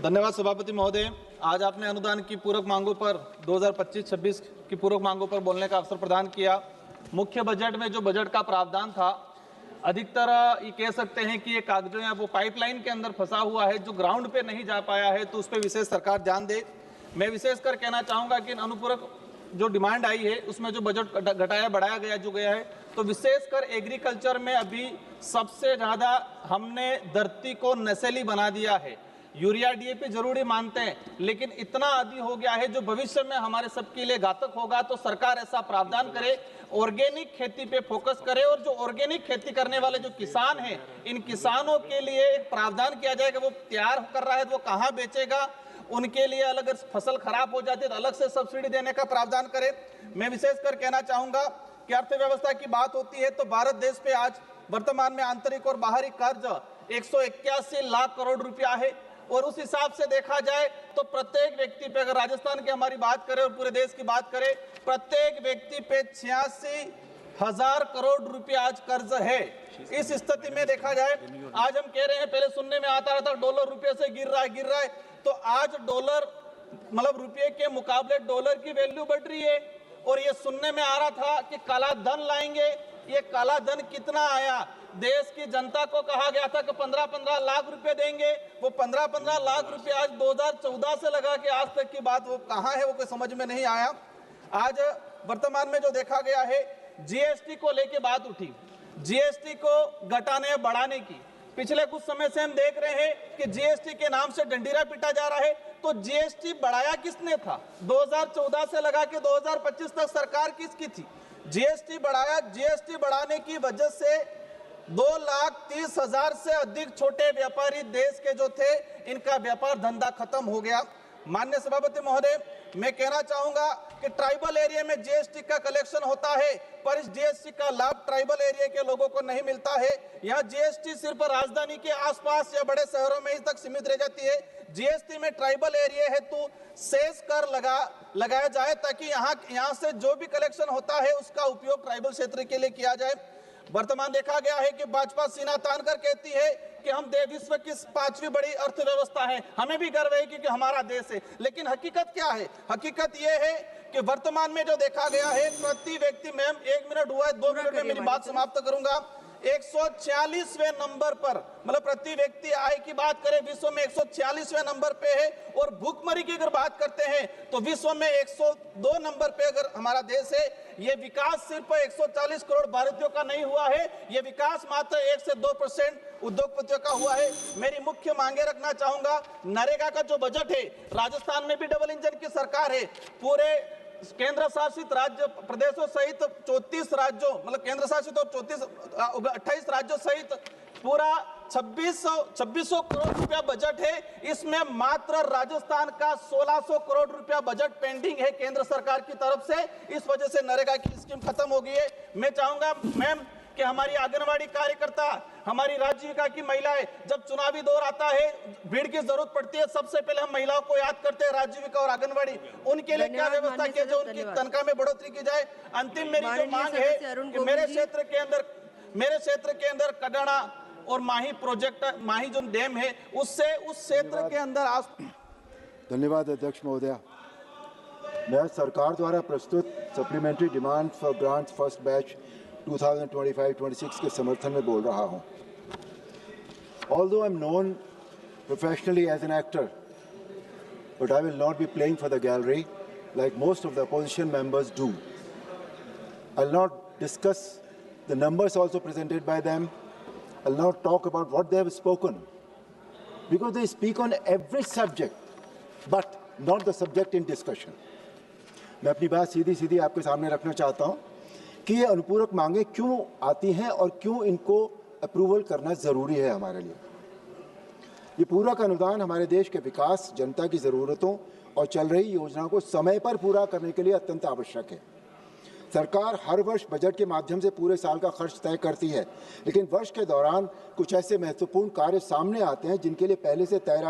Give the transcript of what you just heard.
धन्यवाद सभापति महोदय। आज आपने अनुदान की पूरक मांगों पर 2025-26 की पूरक मांगों पर बोलने का अवसर प्रदान किया। मुख्य बजट में जो बजट का प्रावधान था, अधिकतर ये कह सकते हैं कि ये कागजों या वो पाइपलाइन के अंदर फंसा हुआ है, जो ग्राउंड पे नहीं जा पाया है, तो उस पर विशेष सरकार ध्यान दे। मैं विशेषकर कहना चाहूँगा कि अनुपूरक जो डिमांड आई है उसमें जो बजट घटाया बढ़ाया गया है, तो विशेषकर एग्रीकल्चर में अभी सबसे ज़्यादा हमने धरती को नशीली बना दिया है। यूरिया डीएपी जरूरी मानते हैं, लेकिन इतना आदि हो गया है जो भविष्य में हमारे सबके लिए घातक होगा। तो सरकार ऐसा प्रावधान करे, ऑर्गेनिक खेती पे फोकस करे, और जो ऑर्गेनिक खेती करने वाले जो किसान हैं, इन किसानों के लिए एक प्रावधान किया जाएगा। वो तैयार कर रहा है तो वो कहाँ बेचेगा, उनके लिए अलग, अगर फसल खराब हो जाती है तो अलग से सब्सिडी देने का प्रावधान करे। मैं विशेषकर कहना चाहूंगा कि अर्थव्यवस्था की बात होती है तो भारत देश पे आज वर्तमान में आंतरिक और बाहरी कर्ज 181 लाख करोड़ रुपया है, और उस हिसाब से देखा जाए तो प्रत्येक व्यक्ति पे, अगर राजस्थान की हमारी बात करें और पूरे देश की बात करें, प्रत्येक व्यक्ति पे 86,000 करोड़ रुपया आज कर्ज है। इस स्थिति में देखा जाए, आज हम कह रहे हैं, पहले सुनने में आता रहता डॉलर रुपये से गिर रहा है, तो आज डॉलर मतलब रुपये के मुकाबले डॉलर की वैल्यू बढ़ रही है। और ये सुनने में आ रहा था कि काला धन लाएंगे। ये काला धन कितना आया? देश की जनता को कहा गया था कि 15-15 लाख रुपए देंगे। वो 15-15 लाख रुपए आज 2014 से लगा के आज तक की बात वो कहाँ है, वो कोई समझ में नहीं आया। आज वर्तमान में जो देखा गया है, जीएसटी को लेके बात उठी, जीएसटी को घटाने बढ़ाने की। पिछले कुछ समय से हम देख रहे हैं कि जीएसटी के नाम से डंडीरा पीटा जा रहा है। तो जीएसटी बढ़ाया किसने था? 2014 से लगा के 2025 तक सरकार किसकी थी? जीएसटी बढ़ाया। जीएसटी बढ़ाने की वजह से 2,30,000 से अधिक छोटे व्यापारी देश के जो थे, इनका व्यापार धंधा खत्म हो गया। माननीय सभापति महोदय, मैं कहना चाहूंगा कि ट्राइबल एरिया में जीएसटी का कलेक्शन होता है, पर इस जीएसटी का लाभ ट्राइबल एरिया के लोगों को नहीं मिलता है। यहाँ जीएसटी सिर्फ राजधानी के आसपास या बड़े शहरों में ही तक सीमित रह जाती है। जीएसटी में ट्राइबल एरिया हेतु सेस कर लगाया जाए, ताकि यहाँ से जो भी कलेक्शन होता है उसका उपयोग ट्राइबल क्षेत्र के लिए किया जाए। वर्तमान देखा गया है कि भाजपा सीना तान कर कहती है कि हम विश्व की 5वीं बड़ी अर्थव्यवस्था है, हमें भी गर्व है कि हमारा देश है। लेकिन हकीकत क्या है? हकीकत यह है कि वर्तमान में जो देखा गया है, प्रति व्यक्ति, मैम 1 मिनट हुआ है, 2 मिनट में मेरी बात समाप्त करूंगा। 146वें नंबर पर, मतलब प्रति व्यक्ति आय की बात करें, विश्व में 146वें नंबर पे है। और भूखमरी की अगर बात करते हैं तो विश्व में 102 नंबर पे अगर हमारा देश है। ये विकास सिर्फ 140 करोड़ भारतीयों का नहीं हुआ है, ये विकास मात्र 1 से 2% उद्योगपतियों का हुआ है। मेरी मुख्य मांगे रखना चाहूंगा, नरेगा का जो बजट है, राजस्थान में भी डबल इंजन की सरकार है। पूरे केंद्र शासित राज्य प्रदेशों सहित 34 राज्यों, मतलब केंद्र शासित और 28 राज्यों सहित पूरा 2600 करोड़ रुपया बजट है। इसमें मात्र राजस्थान का 1600 करोड़ रुपया बजट पेंडिंग है केंद्र सरकार की तरफ से। इस वजह से नरेगा की स्कीम खत्म हो गई है। मैं चाहूंगा मैम कि हमारी आंगनवाड़ी कार्यकर्ता, हमारी राज्यिका की महिलाएं, जब चुनावी दौर आता है, भीड़ की जरूरत पड़ती है, सबसे पहले हम महिलाओं को याद करते हैं, राज्यिका और आंगनवाड़ी। उनके लिए क्या व्यवस्था की जाए, उनकी तनख्वाह में बढ़ोतरी की जाए। अंतिम मेरी जो मांग है कि मेरे क्षेत्र के अंदर कडाना और माही प्रोजेक्ट, माही जो डैम है, उससे उस क्षेत्र के अंदर। धन्यवाद अध्यक्ष महोदया। मैं सरकार द्वारा प्रस्तुत supplementary demand for grants first batch 2025-26 के समर्थन में बोल रहा हूं। Although I'm known professionally as an actor, but I will not be playing for the gallery like most of the opposition members do. I'll not discuss the numbers also presented by them. I'll not talk about what they have spoken, because they speak on every subject, but not the subject in discussion. मैं अपनी बात सीधी सीधी आपके सामने रखना चाहता हूं कि ये अनुपूरक मांगे क्यों आती हैं और क्यों इनको अप्रूवल करना ज़रूरी है हमारे लिए। ये पूरक अनुदान हमारे देश के विकास, जनता की ज़रूरतों और चल रही योजनाओं को समय पर पूरा करने के लिए अत्यंत आवश्यक है। सरकार हर वर्ष बजट के माध्यम से पूरे साल का खर्च तय करती है, लेकिन वर्ष के दौरान कुछ ऐसे महत्वपूर्ण कार्य सामने आते हैं जिनके लिए पहले से तय